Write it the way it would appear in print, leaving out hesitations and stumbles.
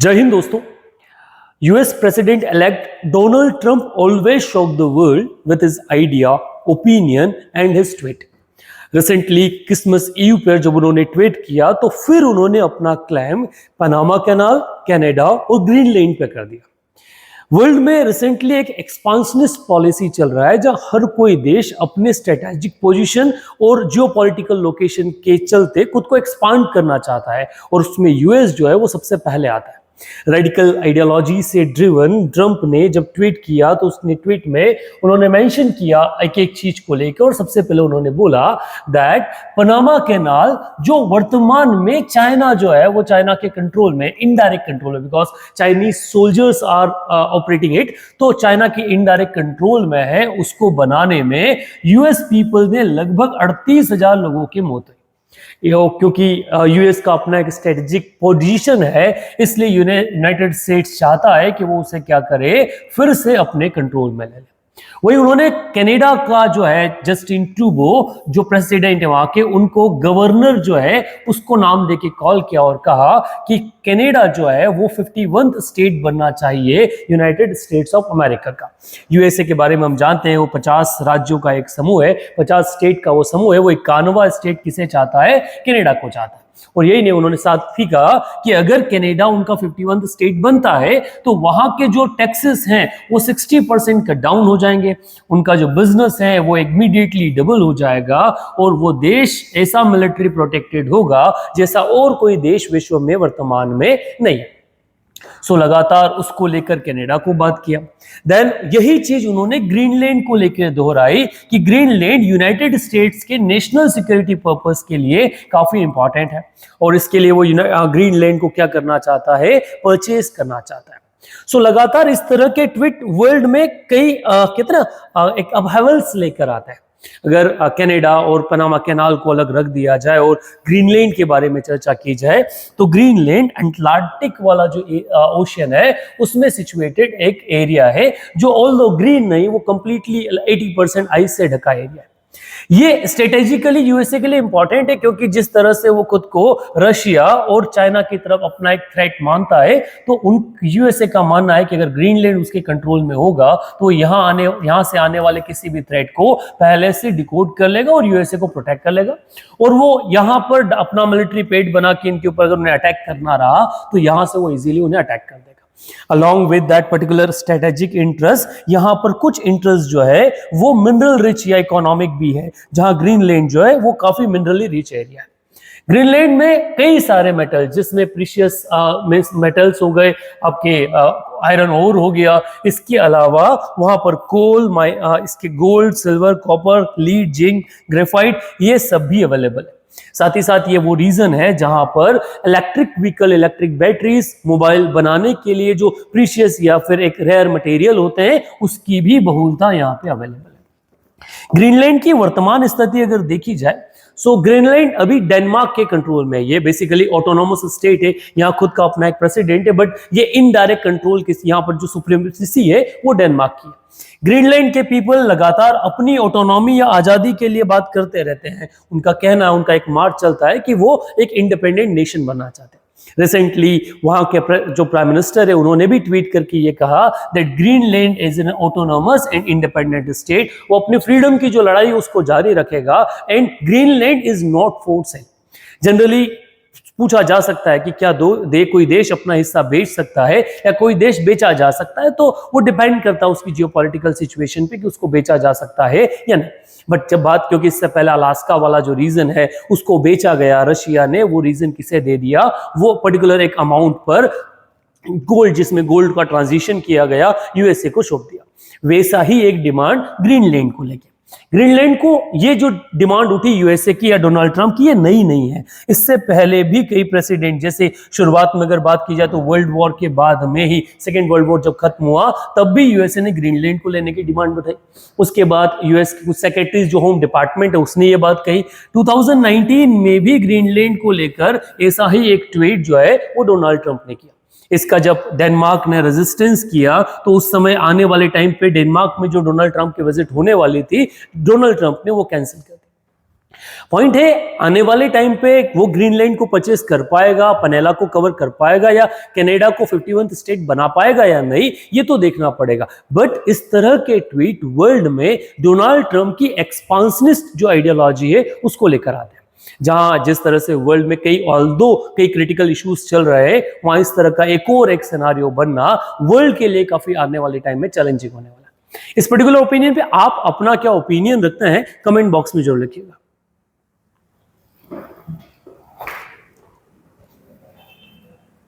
जय हिंद दोस्तों। US president elect Donald Trump always shock the world with his idea, opinion and his tweet. Recently Christmas eve पर जब उन्होंने tweet किया तो फिर उन्होंने अपना क्लेम पनामा कैनाल, कनाडा और ग्रीनलैंड पे कर दिया। वर्ल्ड में रिसेंटली एक एक्सपांशनिस्ट पॉलिसी चल रहा है जहां हर कोई देश अपने स्ट्रेटेजिक पोजीशन और जियोपॉलिटिकल लोकेशन के चलते खुद को एक्सपांड करना चाहता है और उसमें यूएस जो है वो सबसे पहले आता है। रेडिकल आइडियोलॉजी से ड्रिवन ट्रंप ने जब ट्वीट किया तो उसने ट्वीट में उन्होंने मेंशन किया एक एक चीज को लेकर और सबसे पहले उन्होंने बोला दैट पनामा कैनाल जो वर्तमान में चाइना जो है वो चाइना के कंट्रोल में, इनडायरेक्ट कंट्रोल में, because Chinese soldiers are operating it, तो चाइना के इनडायरेक्ट कंट्रोल में है, उसको बनाने में यूएस पीपल ने लगभग 38,000 लोगों की मौत हुई। क्योंकि यूएस का अपना एक स्ट्रेटेजिक पोजीशन है, इसलिए यूनाइटेड स्टेट्स चाहता है कि वो उसे क्या करे, फिर से अपने कंट्रोल में ले ले। वही उन्होंने कनाडा का जो है जस्टिन ट्रूडो जो प्रेसिडेंट है वहां के, उनको गवर्नर जो है उसको नाम देके कॉल किया और कहा कि कनाडा जो है वो 51th स्टेट बनना चाहिए यूनाइटेड स्टेट्स ऑफ अमेरिका का। यूएसए के बारे में हम जानते हैं वो 50 राज्यों का एक समूह है, 50 स्टेट का वो समूह है। वो 51वां स्टेट किसे चाहता है? कनाडा को चाहता है। और यही नहीं, उन्होंने साथ ही कहा कि अगर कनाडा उनका 51th स्टेट बनता है तो वहां के जो टैक्सेस हैं वो 60% कट डाउन हो जाएंगे, उनका जो बिजनेस है वो इमीडिएटली डबल हो जाएगा और वो देश ऐसा मिलिट्री प्रोटेक्टेड होगा जैसा और कोई देश विश्व में वर्तमान में नहीं है। सो लगातार उसको लेकर कनाडा को बात किया। देन यही चीज उन्होंने ग्रीनलैंड को लेकर दोहराई कि ग्रीनलैंड यूनाइटेड स्टेट्स के नेशनल सिक्योरिटी पर्पस के लिए काफी इंपॉर्टेंट है और इसके लिए वो ग्रीनलैंड को क्या करना चाहता है? परचेज करना चाहता है। सो लगातार इस तरह के ट्वीट वर्ल्ड में कई एक अपहेवल्स लेकर आता है। अगर कनाडा और पनामा कैनाल को अलग रख दिया जाए और ग्रीनलैंड के बारे में चर्चा की जाए तो ग्रीनलैंड अटलांटिक वाला जो ओशियन है उसमें सिचुएटेड एक एरिया है जो ऑल्दो ग्रीन नहीं, वो कंप्लीटली 80% आइस से ढका एरिया है। ये स्ट्रेटेजिकली यूएसए के लिए इंपॉर्टेंट है क्योंकि जिस तरह से वो खुद को रशिया और चाइना की तरफ अपना एक थ्रेट मानता है, तो उन यूएसए का मानना है कि अगर ग्रीनलैंड उसके कंट्रोल में होगा तो यहां से आने वाले किसी भी थ्रेट को पहले से डिकोड कर लेगा और यूएसए को प्रोटेक्ट कर लेगा। और वो यहां पर अपना मिलिट्री पेड बना के इनके ऊपर अगर उन्हें अटैक करना रहा तो यहां से वो इजीली उन्हें अटैक कर देगा। Along with that particular strategic interest, यहां पर कुछ इंटरेस्ट जो है वो मिनरल रिच या इकोनॉमिक भी है, जहां ग्रीनलैंड जो है वो काफी मिनरली रिच एरिया है। ग्रीनलैंड में कई सारे मेटल, जिसमें प्रीशियस मेटल्स हो गए, आपके आयरन ओर हो गया, इसके अलावा वहां पर कोल, इसके gold, silver, copper, lead, zinc, graphite, ये सब भी अवेलेबल है। साथ ही साथ ये वो रीजन है जहां पर electric vehicle, electric batteries, mobile बनाने के लिए जो प्रीशियस या फिर एक रेयर मटेरियल होते हैं उसकी भी बहुलता यहां पे अवेलेबल है। ग्रीनलैंड की वर्तमान स्थिति अगर देखी जाए सो ग्रीनलैंड अभी डेनमार्क के कंट्रोल में है। ये बेसिकली ऑटोनोमस स्टेट है, यहाँ खुद का अपना एक प्रेसिडेंट है, बट ये इनडायरेक्ट कंट्रोल यहाँ पर जो सुप्रीमेसी है वो डेनमार्क की है। ग्रीनलैंड के पीपल लगातार अपनी ऑटोनॉमी या आजादी के लिए बात करते रहते हैं। उनका कहना, उनका एक मार्च चलता है कि वो एक इंडिपेंडेंट नेशन बनना चाहते हैं। रिसेंटली वहां के जो प्राइम मिनिस्टर है उन्होंने भी ट्वीट करके ये कहा that Greenland is an autonomous and independent state. वो अपनी फ्रीडम की जो लड़ाई उसको जारी रखेगा and Greenland is not for sale. Generally पूछा जा सकता है कि क्या कोई देश अपना हिस्सा बेच सकता है या कोई देश बेचा जा सकता है, तो वो डिपेंड करता है उसकी जियोपॉलिटिकल सिचुएशन पे कि उसको बेचा जा सकता है या नहीं। बट जब बात, क्योंकि इससे पहले अलास्का वाला जो रीजन है उसको बेचा गया रशिया ने, वो रीजन किसे दे दिया? वो पर्टिकुलर एक अमाउंट पर गोल्ड, जिसमें गोल्ड का ट्रांजिशन किया गया, यूएसए को सौंप दिया। वैसा ही एक डिमांड ग्रीनलैंड को लेके। ग्रीनलैंड को ये जो डिमांड उठी यूएसए की या डोनाल्ड ट्रंप की, ये नई नहीं है। इससे पहले भी कई प्रेसिडेंट, जैसे शुरुआत में अगर बात की जाए तो वर्ल्ड वॉर के बाद में ही, सेकेंड वर्ल्ड वॉर जब खत्म हुआ तब भी यूएसए ने ग्रीनलैंड को लेने की डिमांड उठाई। उसके बाद यूएस के कुछ सेक्रेटरीज जो होम डिपार्टमेंट है उसने ये बात कही। 2019 में भी ग्रीनलैंड को लेकर ऐसा ही एक ट्वीट जो है वो डोनाल्ड ट्रंप ने किया। इसका जब डेनमार्क ने रेजिस्टेंस किया तो उस समय आने वाले टाइम पे डेनमार्क में जो डोनाल्ड ट्रंप की विजिट होने वाली थी, डोनाल्ड ट्रंप ने वो कैंसिल कर दी। पॉइंट है आने वाले टाइम पे वो ग्रीनलैंड को परचेस कर पाएगा, पनेला को कवर कर पाएगा या कनाडा को 51th स्टेट बना पाएगा या नहीं, ये तो देखना पड़ेगा। बट इस तरह के ट्वीट वर्ल्ड में डोनाल्ड ट्रंप की एक्सपांशनिस्ट जो आइडियोलॉजी है उसको लेकर आते हैं। जहां जिस तरह से वर्ल्ड में कई क्रिटिकल इश्यूज चल रहे हैं, वहां इस तरह का एक सिनेरियो बनना वर्ल्ड के लिए काफी आने वाले टाइम में चैलेंजिंग होने वाला है। इस पर्टिकुलर ओपिनियन पे आप अपना क्या ओपिनियन रखते हैं, कमेंट बॉक्स में जरूर लिखिएगा।